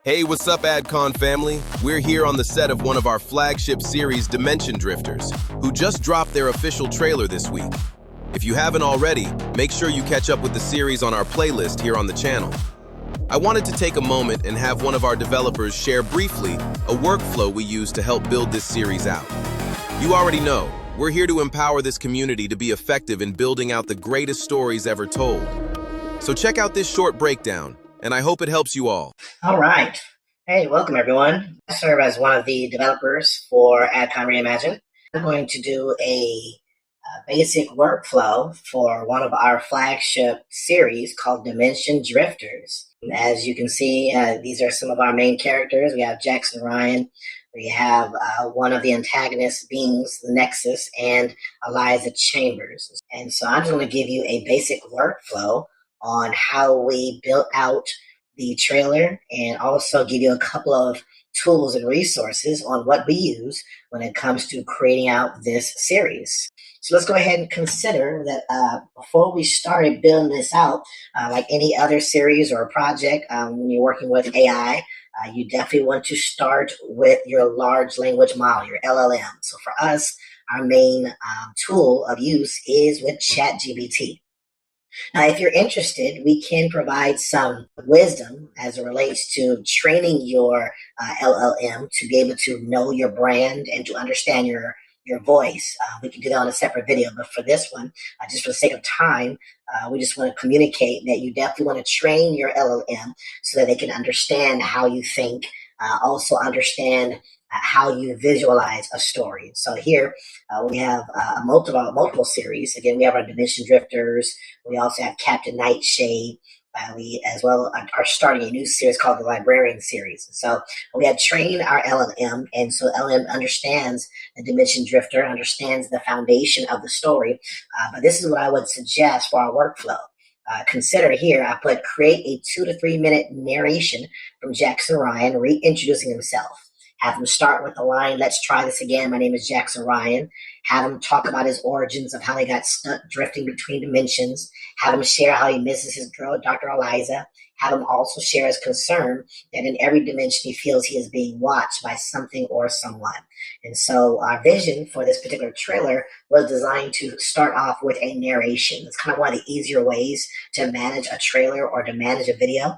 Hey, what's up, ADKON family? We're here on the set of one of our flagship series, Dimension Drifters, who just dropped their official trailer this week. If you haven't already, make sure you catch up with the series on our playlist here on the channel. I wanted to take a moment and have one of our developers share briefly a workflow we use to help build this series out. You already know, we're here to empower this community to be effective in building out the greatest stories ever told. So check out this short breakdown, and I hope it helps you all. All right. Hey, welcome everyone. I serve as one of the developers for ADKON Reimagine. I'm going to do a basic workflow for one of our flagship series called Dimension Drifters. As you can see, these are some of our main characters. We have Jackson Ryan. We have one of the antagonist beings, the Nexus, and Eliza Chambers. And so I'm just going to give you a basic workflow on how we built out the trailer and also give you a couple of tools and resources on what we use when it comes to creating out this series. So let's go ahead and consider that before we started building this out, like any other series or project, when you're working with AI, you definitely want to start with your large language model, your LLM. So for us, our main tool of use is with ChatGPT. Now, if you're interested, we can provide some wisdom as it relates to training your LLM to be able to know your brand and to understand your voice. We can do that on a separate video, but for this one, just for the sake of time, we just want to communicate that you definitely want to train your LLM so that they can understand how you think, also understand how you visualize a story. So here we have multiple series. Again, we have our Dimension Drifters. We also have Captain Nightshade. We as well are starting a new series called the Librarian series. So we have trained our LLM, and so LLM understands the Dimension Drifter, understands the foundation of the story. But this is what I would suggest for our workflow. Consider here, I put create a 2 to 3 minute narration from Jackson Ryan reintroducing himself. Have him start with the line, "Let's try this again. My name is Jackson Ryan." Have him talk about his origins of how he got stuck drifting between dimensions. Have him share how he misses his girl, Dr. Eliza. Have him also share his concern that in every dimension he feels he is being watched by something or someone. And so our vision for this particular trailer was designed to start off with a narration. It's kind of one of the easier ways to manage a trailer or to manage a video.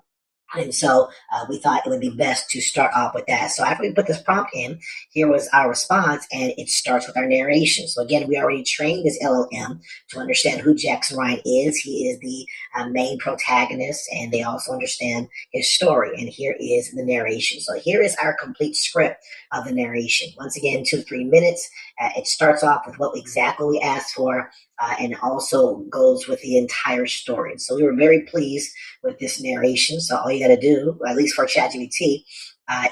And so we thought it would be best to start off with that. So after we put this prompt in, here was our response, and it starts with our narration. So again, we already trained this LLM to understand who Jackson Ryan is. He is the main protagonist, and they also understand his story. And here is the narration. So here is our complete script of the narration. Once again, 2 to 3 minutes. It starts off with what exactly we asked for, and also goes with the entire story. So we were very pleased with this narration. So all you got to do, at least for ChatGPT,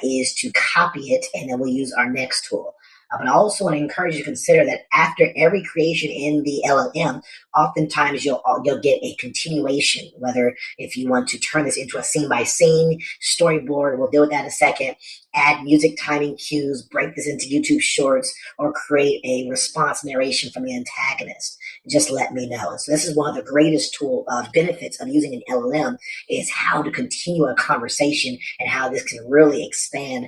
is to copy it, and then we'll use our next tool. But I also want to encourage you to consider that after every creation in the LLM, oftentimes you'll get a continuation, whether if you want to turn this into a scene-by-scene storyboard, we'll deal with that in a second, add music timing cues, break this into YouTube shorts, or create a response narration from the antagonist. Just let me know. So this is one of the greatest benefits of using an LLM is how to continue a conversation and how this can really expand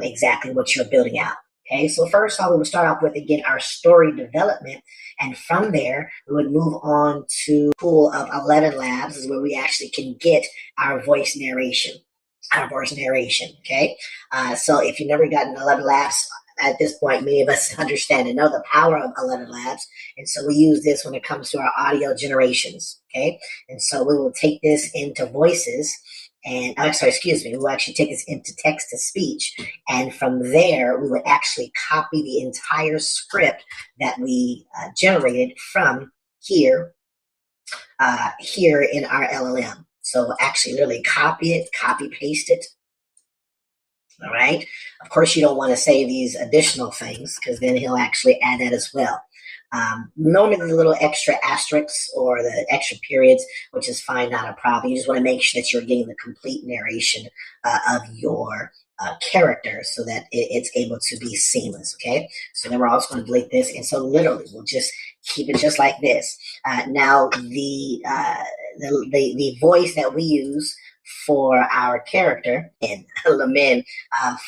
exactly what you're building out. Okay, so first off, we would start off with, again, our story development. And from there, we would move on to the tool of ElevenLabs, is where we actually can get our voice narration. Okay? So if you've never gotten ElevenLabs, at this point, many of us understand and know the power of ElevenLabs. And so we use this when it comes to our audio generations. Okay? And so we will take this into voices. And we'll actually take this into text to speech, and from there we would actually copy the entire script that we generated from here in our LLM. So actually literally copy it, copy paste it. All right. Of course, you don't want to say these additional things because then he'll actually add that as well. Normally the little extra asterisks or the extra periods, which is fine, not a problem. You just want to make sure that you're getting the complete narration of your character so that it's able to be seamless. Okay, so then we're also going to delete this, and so literally we'll just keep it just like this. Now the voice that we use for our character, and Lamin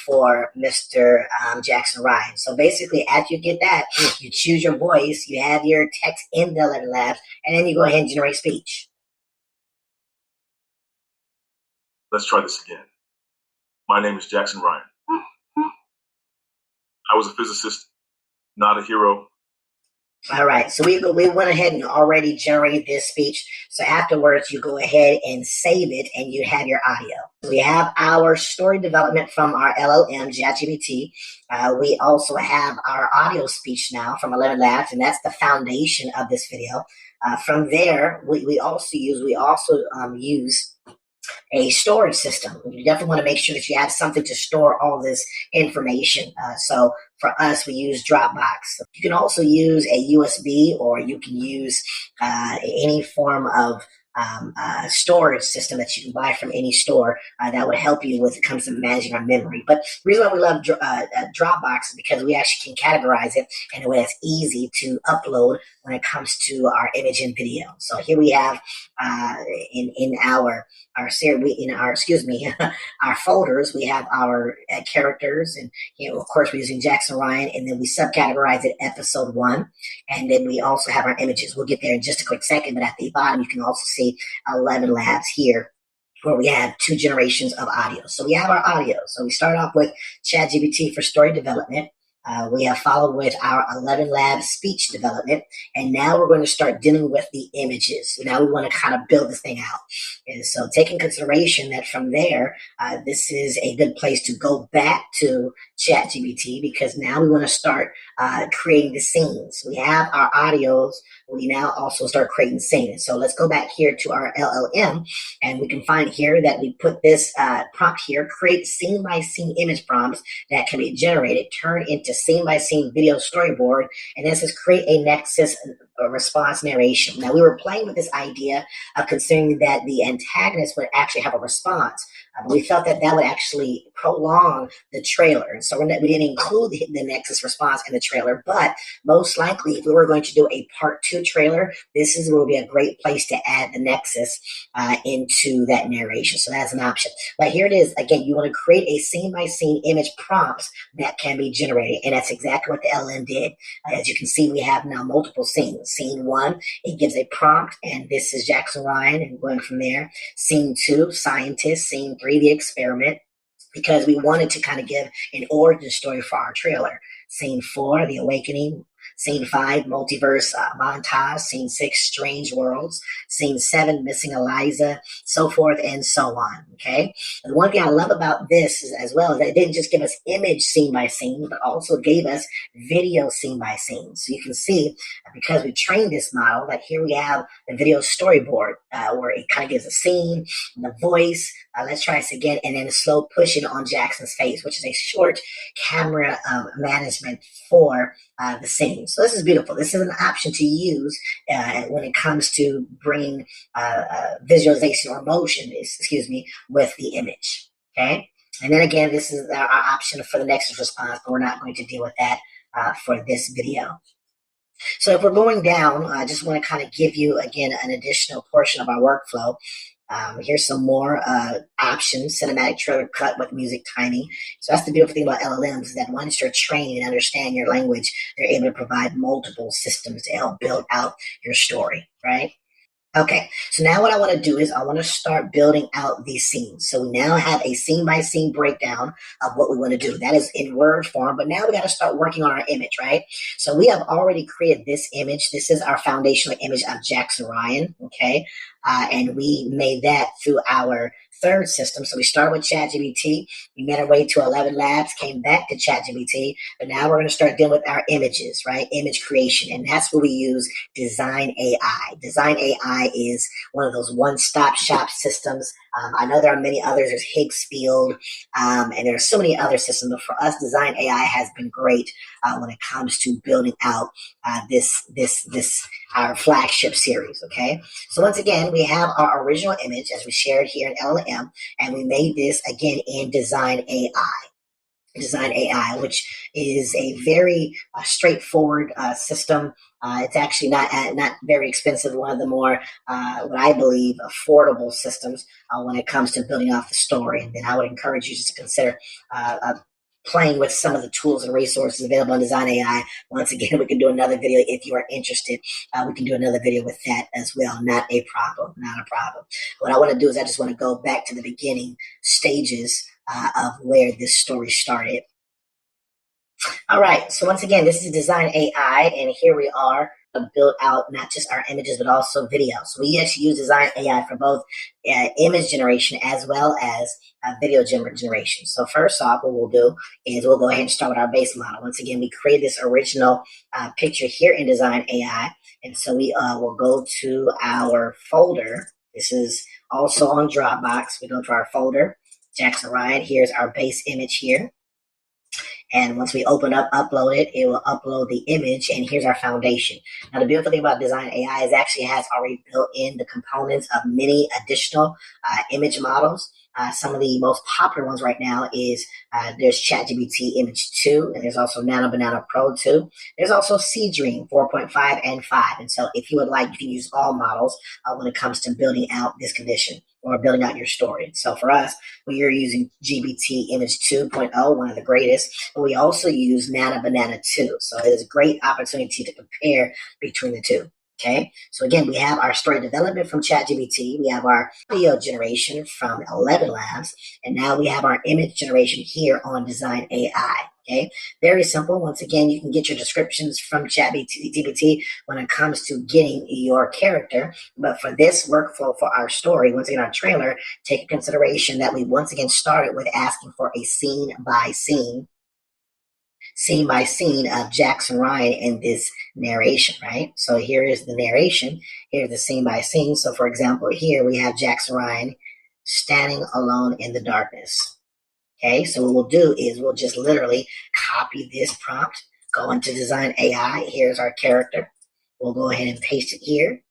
for Mr. Jackson Ryan. So basically, after you get that, you choose your voice, you have your text in the ElevenLabs, and then you go ahead and generate speech. Let's try this again. My name is Jackson Ryan. I was a physicist, not a hero. All right, so we went ahead and already generated this speech. So afterwards, you go ahead and save it, and you have your audio. We have our story development from our LLM, ChatGPT. We also have our audio speech now from ElevenLabs, and that's the foundation of this video. From there, we also use a storage system. You definitely want to make sure that you have something to store all this information. So for us, we use Dropbox. You can also use a USB, or you can use any form of storage system that you can buy from any store that would help you when it comes to managing our memory. But the reason why we love Dropbox is because we actually can categorize it in a way that's easy to upload when it comes to our image and video. So here we have in our our folders, we have our characters, and of course we're using Jackson Ryan, and then we subcategorize it episode 1, and then we also have our images. We'll get there in just a quick second, but at the bottom you can also see ElevenLabs here, where we have 2 generations of audio. So we have our audio. So we start off with ChatGPT for story development. We have followed with our ElevenLabs speech development, and now we're going to start dealing with the images. So now we want to kind of build this thing out. And so taking consideration that from there, this is a good place to go back to ChatGPT, because now we want to start creating the scenes. We have our audios. We now also start creating scenes. So let's go back here to our LLM, and we can find here that we put this prompt here: create scene-by-scene image prompts that can be generated, turn into scene-by-scene video storyboard, and this is create a nexus response narration. Now, we were playing with this idea of considering that the antagonist would actually have a response. We felt that that would actually prolong the trailer. So we didn't include the Nexus response in the trailer, but most likely if we were going to do a part 2 trailer, this is where would be a great place to add the Nexus into that narration. So that's an option. But here it is. Again, you want to create a scene-by-scene image prompts that can be generated, and that's exactly what the LM did. As you can see, we have now multiple scenes. Scene 1, it gives a prompt, and this is Jackson Ryan, and going from there. Scene 2, scientist. Scene 3, the experiment, because we wanted to kind of give an origin story for our trailer. Scene 4, the awakening. Scene 5, multiverse montage. Scene 6, strange worlds. Scene 7, missing Eliza, so forth and so on. Okay. And one thing I love about this is, as well, is that it didn't just give us image scene by scene, but also gave us video scene by scene. So you can see, because we trained this model, that here we have the video storyboard where it kind of gives a scene, the voice. Let's try this again, and then a slow pushing on Jackson's face, which is a short camera management for the scene. So this is beautiful. This is an option to use when it comes to bringing visualization or motion, with the image. Okay. And then again, this is our option for the Nexus response, but we're not going to deal with that for this video. So if we're going down, I just want to kind of give you, again, an additional portion of our workflow. Here's some more options: cinematic trailer cut with music timing. So that's the beautiful thing about LLMs, is that once you're trained and understand your language, they're able to provide multiple systems to help build out your story, right? Okay, so now what I want to do is I want to start building out these scenes. So we now have a scene-by-scene breakdown of what we want to do. That is in word form, but now we got to start working on our image, right? So we have already created this image. This is our foundational image of Jackson Ryan, okay? And we made that through our third system. So we started with ChatGPT, we made our way to ElevenLabs, came back to ChatGPT, but now we're going to start dealing with our images, right? Image creation. And that's where we use DZine AI. DZine AI is one of those one-stop shop systems. I know there are many others. There's Higgsfield, and there are so many other systems. But for us, DZine AI has been great when it comes to building out our flagship series. Okay. So once again, we have our original image as we shared here in LLM, and we made this again in DZine AI. DZine AI, which is a very straightforward system. It's actually not very expensive. One of the more, what I believe, affordable systems when it comes to building off the story. And then I would encourage you just to consider playing with some of the tools and resources available on DZine AI. Once again, we can do another video if you are interested. We can do another video with that as well. Not a problem. Not a problem. What I want to do is I just want to go back to the beginning stages of where this story started. All right, so once again, this is DZine AI, and here we are built out not just our images, but also video. So we actually use DZine AI for both image generation as well as video generation. So first off, what we'll do is we'll go ahead and start with our base model. Once again, we created this original picture here in DZine AI, and so we will go to our folder. This is also on Dropbox. We go to our folder, Jackson Ryan. Here's our base image here. And once we open up, upload it, it will upload the image, and here's our foundation. Now, the beautiful thing about DZine AI is actually has already built in the components of many additional image models. Some of the most popular ones right now is there's ChatGPT Image 2, and there's also Nano Banana Pro 2. There's also Seedream 4.5 and 5. And so if you would like, you can use all models when it comes to building out this condition or building out your story. So for us, we are using GPT Image 2.0, one of the greatest. And we also use Nano Banana 2. So it is a great opportunity to compare between the two. Okay, so again, we have our story development from ChatGPT, we have our video generation from ElevenLabs, and now we have our image generation here on DZine AI. Okay, very simple. Once again, you can get your descriptions from ChatGPT when it comes to getting your character. But for this workflow for our story, once again, our trailer, take into consideration that we once again started with asking for a scene by scene of Jackson Ryan in this narration, right? So here is the narration. Here's the scene by scene. So for example, here we have Jackson Ryan standing alone in the darkness. Okay, so what we'll do is we'll just literally copy this prompt, go into DZine AI. Here's our character. We'll go ahead and paste it here.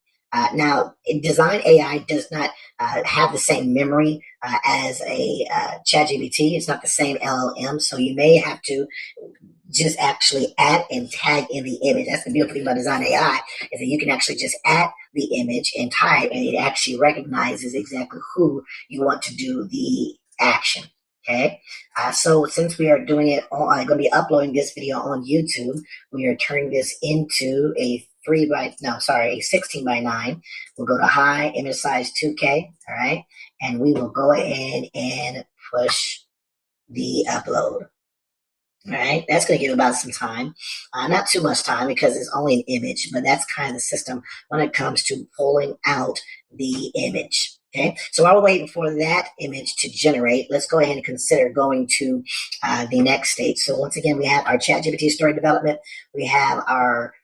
Now, DZine AI does not have the same memory as a ChatGPT. It's not the same LLM, so you may have to just actually add and tag in the image. That's the beautiful thing about DZine AI, is that you can actually just add the image and type, and it actually recognizes exactly who you want to do the action. Okay, so since we are doing it, I'm going to be uploading this video on YouTube. We are turning this into a 16 by 9. We'll go to high, image size 2K. All right, and we will go ahead and push the upload. All right, that's going to give about some time. Not too much time because it's only an image, but that's kind of the system when it comes to pulling out the image. Okay, so while we're waiting for that image to generate, let's go ahead and consider going to the next stage. So once again, we have our ChatGPT story development. We have our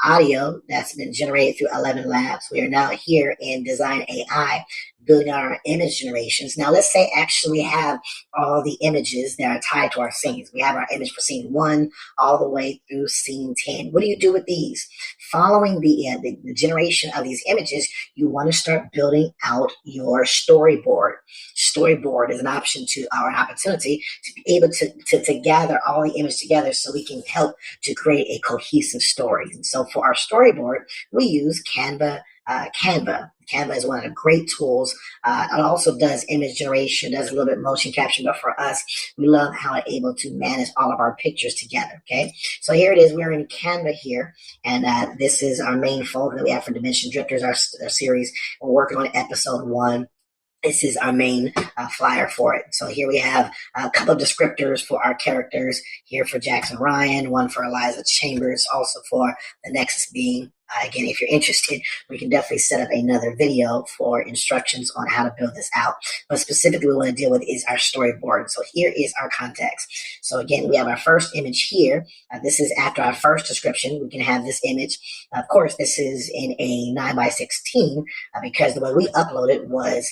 audio that's been generated through ElevenLabs. We are now here in DZine AI building our image generations. Now let's say actually we have all the images that are tied to our scenes. We have our image for scene 1 all the way through scene 10. What do you do with these? Following the generation of these images, you want to start building out your storyboard. Storyboard is an opportunity to be able to gather all the images together so we can help to create a cohesive story. And so for our storyboard, we use Canva. Canva is one of the great tools. It also does image generation, does a little bit motion capture, but for us, we love how it's able to manage all of our pictures together, okay? So here it is, we're in Canva here, and this is our main folder that we have for Dimension Drifters, our series. We're working on episode 1. This is our main flyer for it. So here we have a couple of descriptors for our characters. Here for Jackson Ryan, one for Eliza Chambers, also for the Nexus being. Again, if you're interested, we can definitely set up another video for instructions on how to build this out. But specifically, what we want to deal with is our storyboard. So here is our context. So again, we have our first image here. This is after our first description. We can have this image. Of course, this is in a 9:16 because the way we uploaded was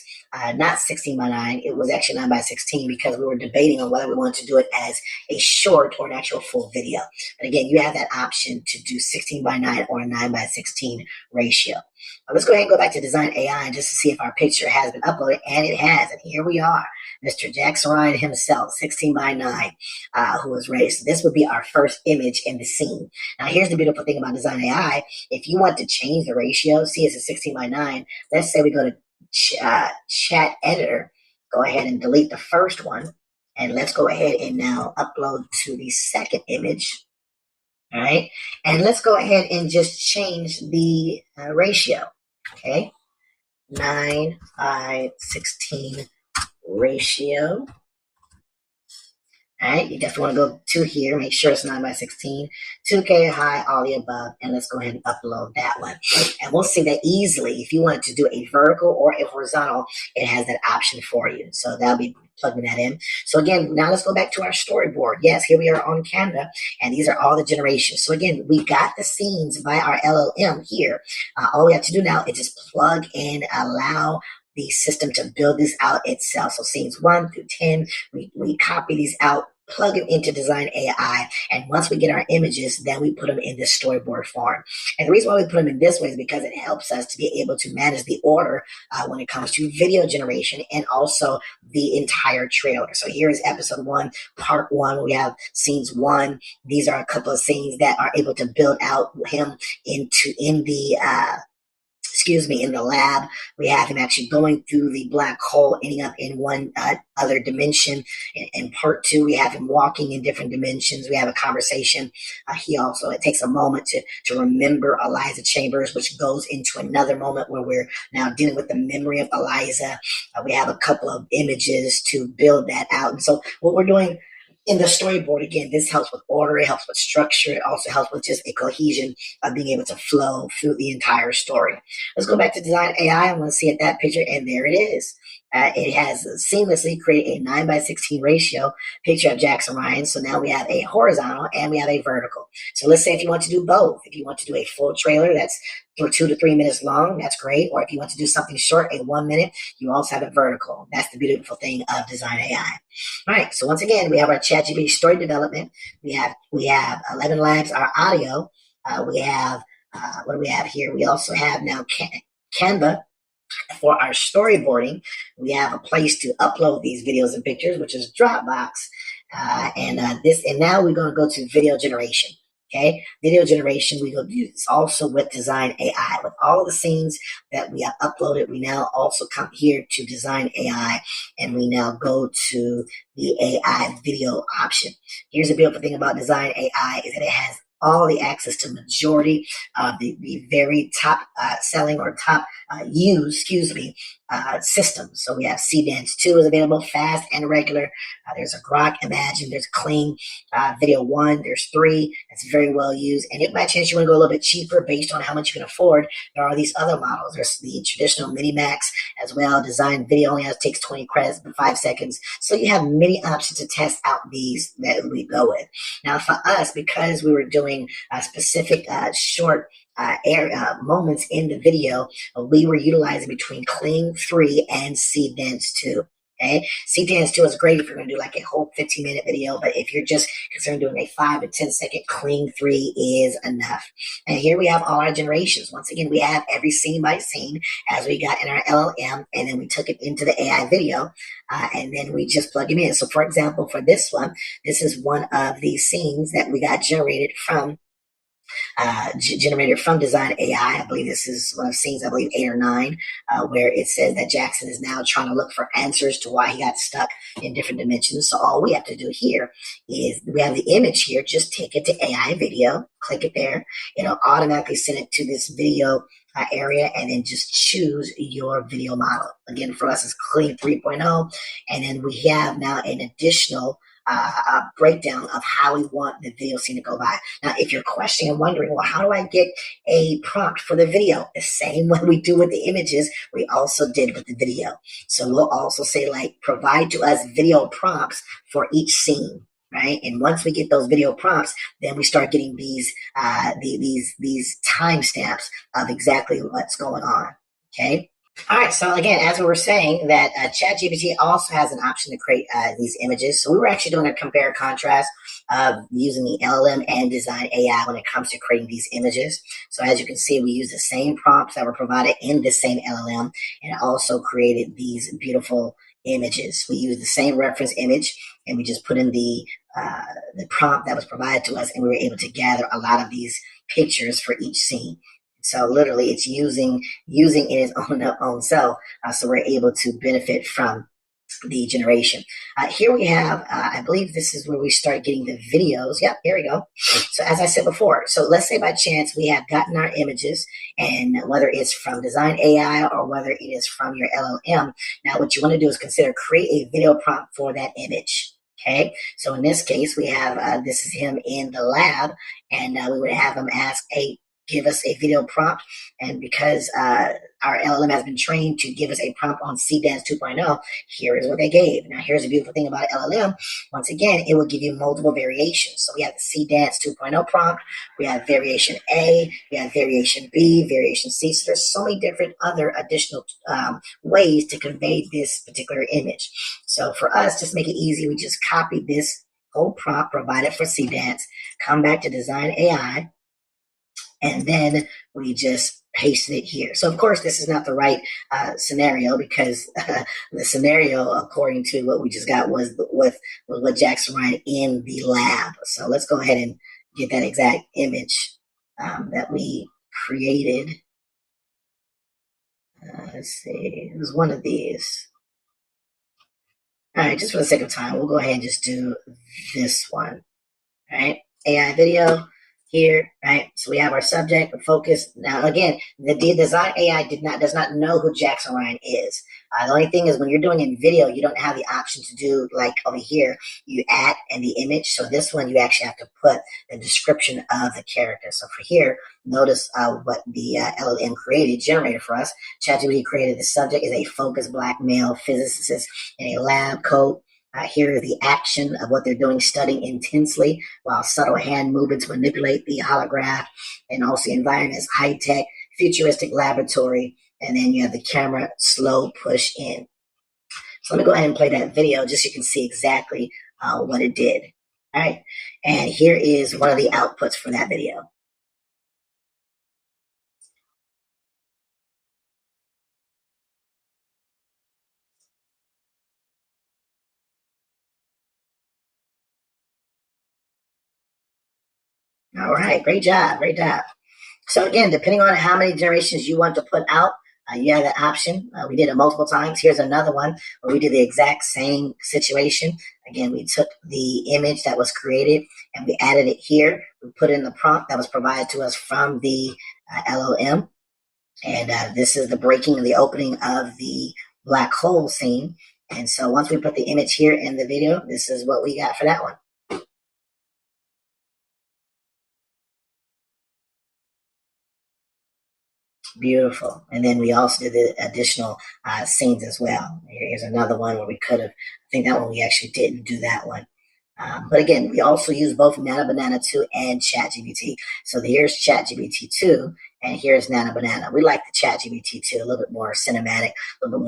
not 16 by 9. It was actually 9:16 because we were debating on whether we wanted to do it as a short or an actual full video. But again, you have that option to do 16 by 9 or 9:16. 9:16 ratio. Now let's go ahead and go back to DZine AI just to see if our picture has been uploaded, and it has. And here we are, Mr. Jackson Ryan himself, 16:9, who was raised. So this would be our first image in the scene. Now here's the beautiful thing about DZine AI. If you want to change the ratio, see it's a 16:9. Let's say we go to chat editor, go ahead and delete the first one. And let's go ahead and now upload to the second image. All right. And let's go ahead and just change the ratio. Okay. 9:16 ratio. All right, you definitely want to go to here, make sure it's 9:16, 2K high, all the above, and let's go ahead and upload that one. And we'll see that easily. If you want to do a vertical or a horizontal, it has that option for you. So that'll be plugging that in. So again, now let's go back to our storyboard. Yes, here we are on Canva, and these are all the generations. So again, we got the scenes by our LLM here. All we have to do now is just plug and allow the system to build this out itself. So scenes 1 through 10, we copy these out, plug them into DZine AI, and once we get our images, then we put them in this storyboard form. And the reason why we put them in this way is because it helps us to be able to manage the order when it comes to video generation and also the entire trailer. So here is episode 1, part 1. We have scenes 1. These are a couple of scenes that are able to build out him in the lab. We have him actually going through the black hole, ending up in one other dimension. In part 2, we have him walking in different dimensions. We have a conversation. It takes a moment to remember Eliza Chambers, which goes into another moment where we're now dealing with the memory of Eliza. We have a couple of images to build that out. And so what we're doing in the storyboard, again, this helps with order, it helps with structure, it also helps with just a cohesion of being able to flow through the entire story. Let's go back to DZine AI. I want to see at that picture, and there it is. It has seamlessly created a 9:16 ratio picture of Jackson Ryan. So now we have a horizontal and we have a vertical. So let's say if you want to do both, if you want to do a full trailer that's 2 to 3 minutes long, that's great. Or if you want to do something short, a 1 minute, you also have a vertical. That's the beautiful thing of DZine AI. All right, so once again, we have our ChatGPT story development. We have ElevenLabs, our audio. We have, what do we have here? We also have now Canva for our storyboarding. We have a place to upload these videos and pictures, which is Dropbox. And now we're going to go to video generation. Okay, video generation, we go do this also with DZine AI. With all the scenes that we have uploaded, we now also come here to DZine AI, and we now go to the AI video option. Here's the beautiful thing about DZine AI is that it has all the access to majority of the very top selling or top used, systems. So we have CDance 2 is available, fast and regular. There's a Grok Imagine, there's Clean Video 1, there's 3. It's very well used. And if by chance you want to go a little bit cheaper based on how much you can afford, there are these other models. There's the traditional Minimax as well. DZine Video only takes 20 credits for 5 seconds. So you have many options to test out these that we go with. Now for us, because we were doing specific short moments in the video, we were utilizing between Clean 3 and CDance 2. Okay, CDance 2 is great if you're going to do like a whole 15-minute video, but if you're just concerned doing a 5 to 10 second, Clean 3 is enough. And here we have all our generations. Once again, we have every scene by scene as we got in our LLM, and then we took it into the AI video, and then we just plug it in. So for example, for this one, this is one of the scenes that we got generated from DZine AI. I believe this is one of the scenes, 8 or 9, where it says that Jackson is now trying to look for answers to why he got stuck in different dimensions. So all we have to do here is we have the image here. Just take it to AI video, click it there. It'll automatically send it to this video area, and then just choose your video model. Again, for us, it's Clean 3.0. And then we have now an additional a breakdown of how we want the video scene to go by. Now, if you're questioning and wondering, well, how do I get a prompt for the video? The same way we do with the images, we also did with the video. So we'll also say, like, provide to us video prompts for each scene, right? And once we get those video prompts, then we start getting these timestamps of exactly what's going on. Okay. All right, so again, as we were saying, that ChatGPT also has an option to create these images. So we were actually doing a compare contrast of using the LLM and DZine AI when it comes to creating these images. So as you can see, we use the same prompts that were provided in the same LLM, and it also created these beautiful images. We use the same reference image, and we just put in the prompt that was provided to us, and we were able to gather a lot of these pictures for each scene. So literally, it's using in its own self, so we're able to benefit from the generation. Here we have, I believe this is where we start getting the videos. Yep, here we go. So as I said before, so let's say by chance we have gotten our images, and whether it's from DZine AI or whether it is from your LLM, now what you want to do is consider create a video prompt for that image. Okay, so in this case, we have, this is him in the lab, and we would have him ask give us a video prompt. And because our LLM has been trained to give us a prompt on CDance 2.0, here is what they gave. Now, here's the beautiful thing about LLM. Once again, it will give you multiple variations. So we have the CDance 2.0 prompt, we have variation A, we have variation B, variation C. So there's so many different other additional ways to convey this particular image. So for us, just make it easy, we just copy this whole prompt provided for CDance, come back to DZine AI, and then we just paste it here. So of course, this is not the right scenario, because the scenario, according to what we just got, was what Jackson Ryan in the lab. So let's go ahead and get that exact image that we created. Let's see, it was one of these. All right, just for the sake of time, we'll go ahead and just do this one. All right, AI video here, right? So we have our subject, the focus. Now, again, the DZine AI does not know who Jackson Ryan is. The only thing is, when you're doing in video, you don't have the option to do like over here, you add and the image. So this one, you actually have to put the description of the character. So for here, notice what the LLM generated for us. ChatGPT created the subject is a focused black male physicist in a lab coat. Here is the action of what they're doing, studying intensely while subtle hand movements manipulate the holograph, and also the environment is high-tech, futuristic laboratory, and then you have the camera slow push in. So let me go ahead and play that video just so you can see exactly what it did. All right, and here is one of the outputs for that video. All right, great job, great job. So again, depending on how many generations you want to put out, you have that option. We did it multiple times. Here's another one where we did the exact same situation. Again, we took the image that was created and we added it here. We put in the prompt that was provided to us from the LLM. And this is the breaking and the opening of the black hole scene. And so once we put the image here in the video, this is what we got for that one. Beautiful. And then we also did the additional scenes as well. Here's another one where we could have, I think that one we actually didn't do that one. But again, we also use both Nana Banana 2 and ChatGPT. So here's ChatGPT 2 and here's Nana Banana. We like the ChatGPT 2 a little bit more cinematic, a little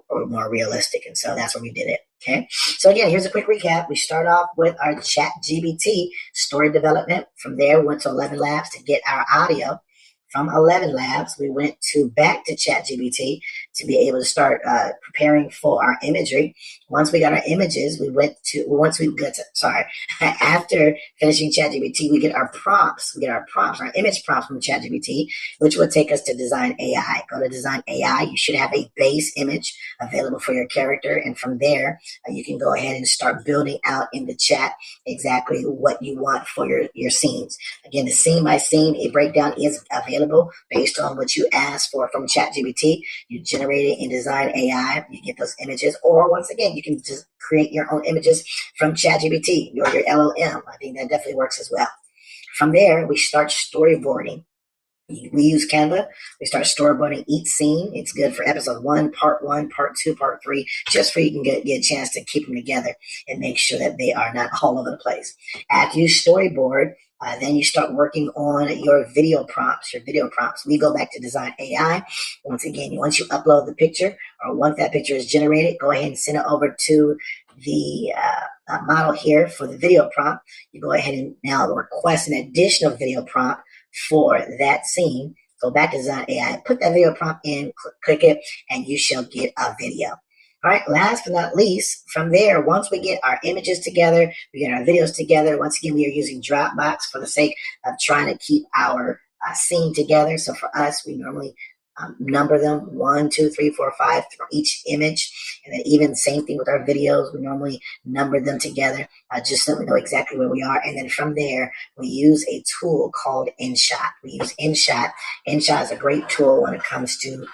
bit more realistic. And so that's where we did it. Okay. So again, here's a quick recap. We start off with our ChatGPT story development. From there, we went to ElevenLabs to get our audio. From ElevenLabs, we went back to ChatGPT to be able to start preparing for our imagery. Once we got our images, after finishing ChatGPT, we get our prompts. Our image prompts from ChatGPT, which will take us to DZine AI. Go to DZine AI. You should have a base image available for your character. And from there, you can go ahead and start building out in the chat exactly what you want for your scenes. Again, the scene by scene, a breakdown is available based on what you ask for from ChatGPT. You generate it in DZine AI. You get those images. Or once again, you can just create your own images from ChatGPT or your LLM. I think that definitely works as well. From there, we start storyboarding. We use Canva. We start storyboarding each scene. It's good for episode 1, part 2, part 3, just so you can get a chance to keep them together and make sure that they are not all over the place. After you storyboard, Then you start working on your video prompts. We go back to DZine AI. Once again, once you upload the picture or once that picture is generated, go ahead and send it over to the model here for the video prompt. You go ahead and now request an additional video prompt for that scene. Go back to DZine AI, put that video prompt in, click it, and you shall get a video. All right, last but not least, from there, once we get our images together, we get our videos together. Once again, we are using Dropbox for the sake of trying to keep our scene together. So for us, we normally number them 1, 2, 3, 4, 5 for each image. And then even the same thing with our videos, we normally number them together just so we know exactly where we are. And then from there, we use a tool called InShot. We use InShot. InShot is a great tool when it comes to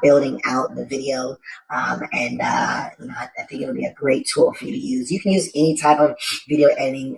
building out the video, and I think it'll be a great tool for you to use. You can use any type of video editing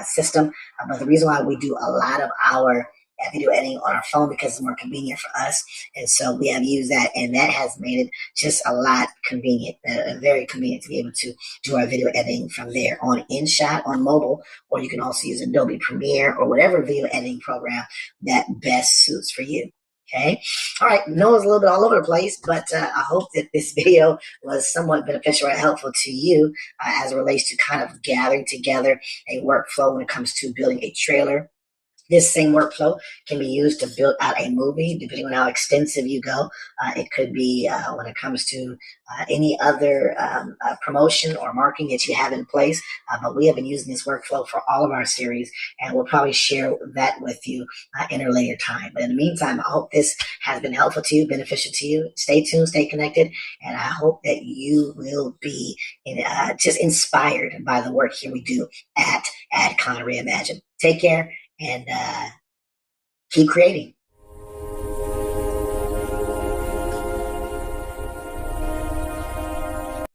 system, but the reason why we do a lot of our video editing on our phone because it's more convenient for us, and so we have used that, and that has made it just a lot convenient, very convenient to be able to do our video editing from there on InShot on mobile, or you can also use Adobe Premiere or whatever video editing program that best suits for you. Okay. All right. No, it's a little bit all over the place, but I hope that this video was somewhat beneficial or helpful to you as it relates to kind of gathering together a workflow when it comes to building a trailer. This same workflow can be used to build out a movie, depending on how extensive you go. It could be when it comes to any other promotion or marketing that you have in place. But we have been using this workflow for all of our series, and we'll probably share that with you in a later time. But in the meantime, I hope this has been helpful to you, beneficial to you. Stay tuned, stay connected, and I hope that you will be just inspired by the work here we do at ADKON Reimagine. Take care. And keep creating.